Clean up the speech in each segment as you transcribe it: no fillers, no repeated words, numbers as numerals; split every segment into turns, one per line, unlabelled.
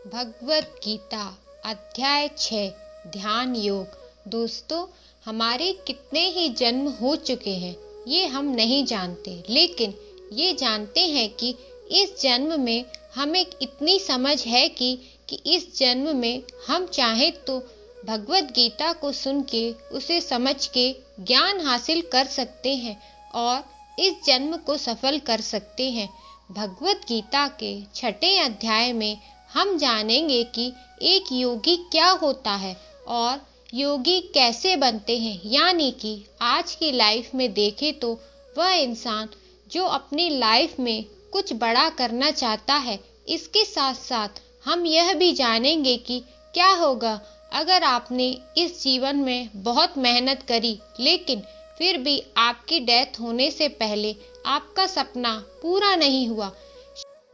भगवत गीता अध्याय 6 ध्यान योग। दोस्तों, हमारे कितने ही जन्म हो चुके हैं ये हम नहीं जानते, लेकिन ये जानते हैं कि इस जन्म में हमें इतनी समझ है कि इस जन्म में हम चाहे तो भगवत गीता को सुन के उसे समझ के ज्ञान हासिल कर सकते हैं और इस जन्म को सफल कर सकते हैं। भगवत गीता के 6 अध्याय में हम जानेंगे कि एक योगी क्या होता है और योगी कैसे बनते हैं। यानी कि आज की लाइफ में देखें तो वह इंसान जो अपनी लाइफ में कुछ बड़ा करना चाहता है, इसके साथ साथ हम यह भी जानेंगे कि क्या होगा अगर आपने इस जीवन में बहुत मेहनत करी लेकिन फिर भी आपकी डेथ होने से पहले आपका सपना पूरा नहीं हुआ।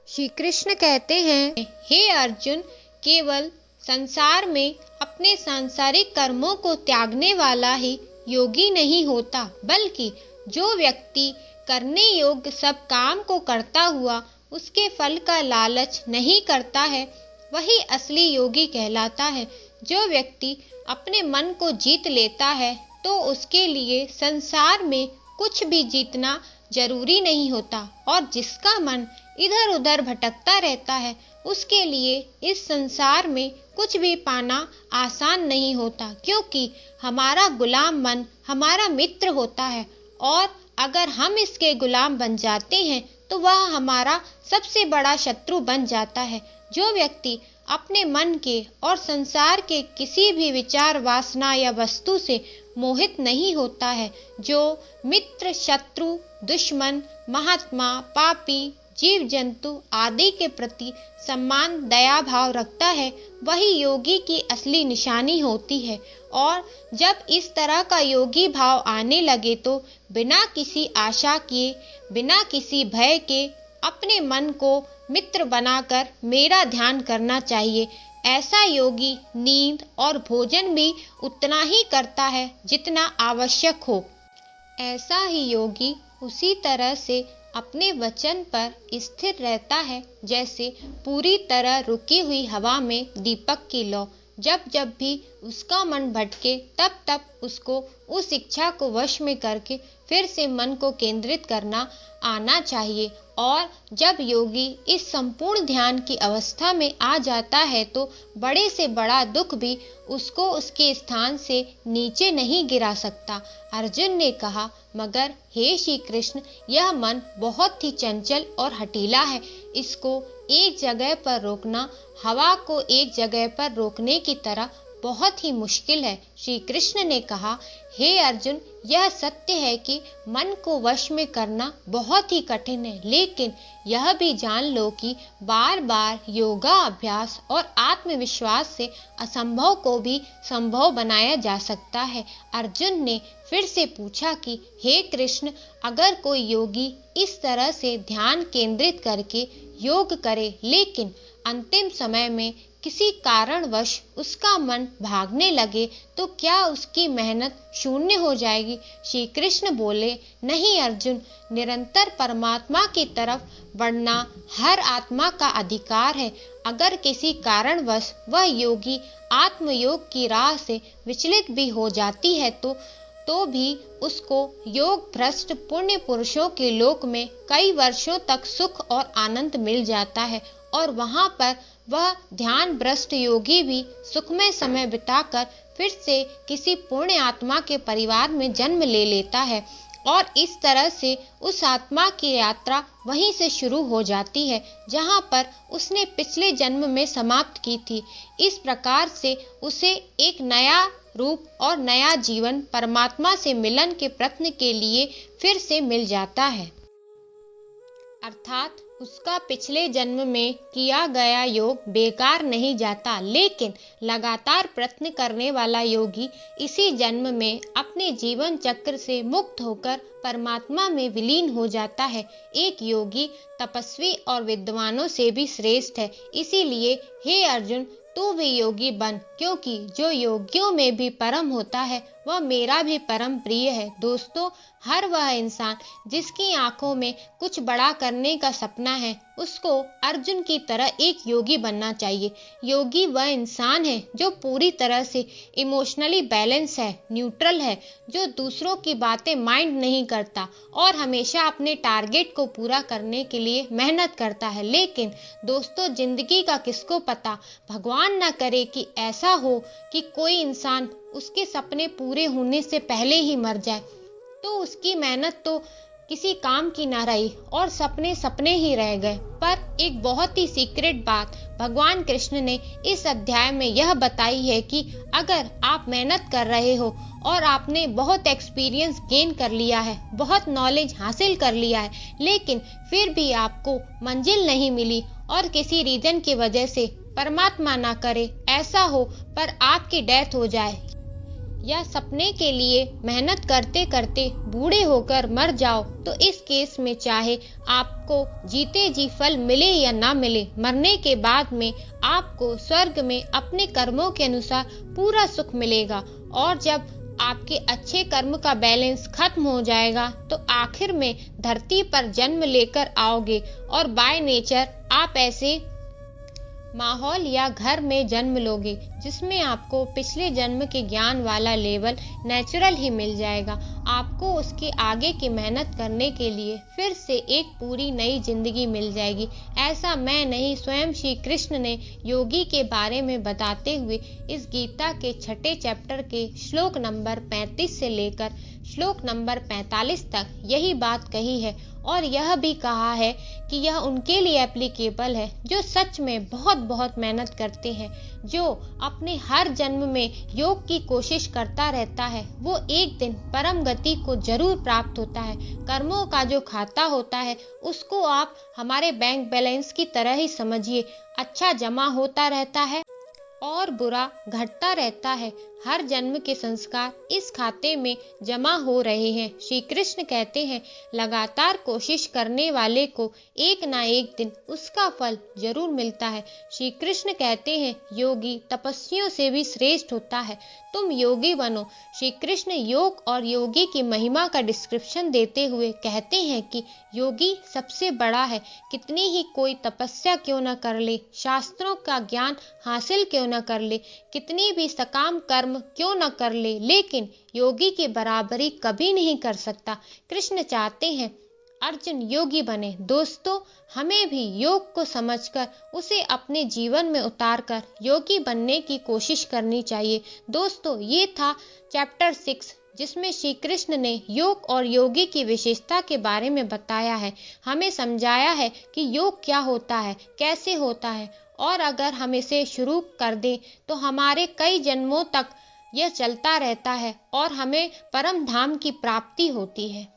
श्री कृष्ण कहते हैं, हे अर्जुन, केवल संसार में अपने सांसारिक कर्मों को त्यागने वाला ही योगी नहीं होता, बल्कि जो व्यक्ति करने योग्य सब काम को करता हुआ उसके फल का लालच नहीं करता है, वही असली योगी कहलाता है। जो व्यक्ति अपने मन को जीत लेता है तो उसके लिए संसार में कुछ भी जीतना जरूरी नहीं होता, और जिसका मन इधर उधर भटकता रहता है उसके लिए इस संसार में कुछ भी पाना आसान नहीं होता, क्योंकि हमारा गुलाम मन हमारा मित्र होता है और अगर हम इसके गुलाम बन जाते हैं तो वह हमारा सबसे बड़ा शत्रु बन जाता है। जो व्यक्ति अपने मन के और संसार के किसी भी विचार, वासना या वस्तु से मोहित नहीं होता है, जो मित्र, शत्रु, दुश्मन, महात्मा, पापी, जीव जंतु आदि के प्रति सम्मान, दया भाव रखता है, वही योगी की असली निशानी होती है। और जब इस तरह का योगी भाव आने लगे तो बिना किसी आशा किए, बिना किसी भय के अपने मन को मित्र बनाकर मेरा ध्यान करना चाहिए। ऐसा योगी नींद और भोजन भी उतना ही करता है जितना आवश्यक हो। ऐसा ही योगी उसी तरह से अपने वचन पर स्थिर रहता है जैसे पूरी तरह रुकी हुई हवा में दीपक की लौ। जब जब भी उसका मन भटके तब तब उसको उस इच्छा को वश में करके फिर से मन को केंद्रित करना आना चाहिए। और जब योगी इस संपूर्ण ध्यान की अवस्था में आ जाता है तो बड़े से बड़ा दुख भी उसको उसके स्थान से नीचे नहीं गिरा सकता। अर्जुन ने कहा, मगर हे श्री कृष्ण, यह मन बहुत ही चंचल और हठीला है। इसको एक जगह पर रोकना हवा को एक जगह पर रोकने की तरह बहुत ही मुश्किल है। श्री कृष्ण ने कहा, हे अर्जुन, यह सत्य है कि मन को वश में करना बहुत ही कठिन है, लेकिन यह भी जान लो कि बार बार योगा अभ्यास और आत्मविश्वास से असंभव को भी संभव बनाया जा सकता है। अर्जुन ने फिर से पूछा कि हे कृष्ण, अगर कोई योगी इस तरह से ध्यान केंद्रित करके योग करे लेकिन अंतिम समय में किसी कारणवश उसका मन भागने लगे तो क्या उसकी मेहनत शून्य हो जाएगी? श्री कृष्ण बोले, नहीं अर्जुन, निरंतर परमात्मा की तरफ बढ़ना हर आत्मा का अधिकार है। अगर किसी कारणवश वह योगी आत्मयोग की राह से विचलित भी हो जाती है तो भी उसको योग भ्रष्ट पुण्य पुरुषों के लोक में कई वर्षों तक सुख और आनंद मिल जाता है, और वहां पर वह ध्यान भ्रष्ट योगी भी सुखमय समय बिताकर फिर से किसी पुण्य आत्मा के परिवार में जन्म ले लेता है, और इस तरह से उस आत्मा की यात्रा वहीं से शुरू हो जाती है जहां पर उसने पिछले जन्म में समाप्त की थी। इस प्रकार से उसे एक नया रूप और नया जीवन परमात्मा से मिलन के प्रयत्न के लिए फिर से मिल जाता है। अर्थात उसका पिछले जन्म में किया गया योग बेकार नहीं जाता, लेकिन लगातार प्रयत्न करने वाला योगी इसी जन्म में अपने जीवन चक्र से मुक्त होकर परमात्मा में विलीन हो जाता है। एक योगी तपस्वी और विद्वानों से भी श्रेष्ठ है। इसीलिए हे अर्जुन, तू भी योगी बन, क्योंकि जो योगियों में भी परम होता है वह मेरा भी परम प्रिय है। दोस्तों, हर वह इंसान जिसकी आंखों में कुछ बड़ा करने का सपना है, उसको अर्जुन की तरह एक योगी बनना चाहिए। योगी वह इंसान है जो पूरी तरह से इमोशनली बैलेंस है, न्यूट्रल है, जो दूसरों की बातें माइंड नहीं करता और हमेशा अपने टारगेट को पूरा करने के लिए मेहनत करता है। लेकिन दोस्तों, जिंदगी का किसको पता, भगवान ना करे कि ऐसा हो कि कोई इंसान उसके सपने पूरे होने से पहले ही मर जाए, तो उसकी मेहनत तो किसी काम की ना रही और सपने सपने ही रह गए। पर एक बहुत ही सीक्रेट बात भगवान कृष्ण ने इस अध्याय में यह बताई है कि अगर आप मेहनत कर रहे हो और आपने बहुत एक्सपीरियंस गेन कर लिया है, बहुत नॉलेज हासिल कर लिया है, लेकिन फिर भी आपको मंजिल नहीं मिली और किसी रीजन की वजह से, परमात्मा ना करे ऐसा हो पर आपकी डेथ हो जाए या सपने के लिए मेहनत करते करते बूढ़े होकर मर जाओ, तो इस केस में चाहे आपको जीते जी फल मिले या ना मिले, मरने के बाद में आपको स्वर्ग में अपने कर्मों के अनुसार पूरा सुख मिलेगा। और जब आपके अच्छे कर्म का बैलेंस खत्म हो जाएगा तो आखिर में धरती पर जन्म लेकर आओगे और बाय नेचर आप ऐसे माहौल या घर में जन्म लोगे जिसमें आपको पिछले जन्म के ज्ञान वाला लेवल नेचुरल ही मिल जाएगा। आपको उसके आगे की मेहनत करने के लिए फिर से एक पूरी नई जिंदगी मिल जाएगी। ऐसा मैं नहीं, स्वयं श्री कृष्ण ने योगी के बारे में बताते हुए इस गीता के 6 चैप्टर के श्लोक नंबर 35 से लेकर श्लोक नंबर 45 तक यही बात कही है और यह भी कहा है कि यह उनके लिए एप्लीकेबल है जो सच में बहुत बहुत मेहनत करते हैं, जो अपने हर जन्म में योग की कोशिश करता रहता है। वो एक दिन परम गति को जरूर प्राप्त होता है। कर्मों का जो खाता होता है उसको आप हमारे बैंक बैलेंस की तरह ही समझिए, अच्छा जमा होता रहता है और बुरा घटता रहता है। हर जन्म के संस्कार इस खाते में जमा हो रहे हैं। श्री कृष्ण कहते हैं, लगातार कोशिश करने वाले को एक ना एक दिन उसका फल जरूर मिलता है। श्री कृष्ण कहते हैं, योगी तपस्वियों से भी श्रेष्ठ होता है, तुम योगी बनो। श्री कृष्ण योग और योगी की महिमा का डिस्क्रिप्शन देते हुए कहते हैं कि योगी सबसे बड़ा है। कितनी ही कोई तपस्या क्यों न कर ले, शास्त्रों का ज्ञान हासिल क्यों न कर ले, कितनी भी सकाम कर्म क्यों न कर ले, लेकिन योगी की बराबरी कभी नहीं कर सकता। कृष्ण चाहते हैं अर्जुन योगी बने। दोस्तों, हमें भी योग को समझकर उसे अपने जीवन में उतारकर योगी बनने की कोशिश करनी चाहिए। दोस्तों, ये था चैप्टर 6 जिसमें श्री कृष्ण ने योग और योगी की विशेषता के बारे में बताया है, हमें समझाया है कि योग क्या होता है, कैसे होता है, और अगर हम इसे शुरू कर दें तो हमारे कई जन्मों तक यह चलता रहता है और हमें परम धाम की प्राप्ति होती है।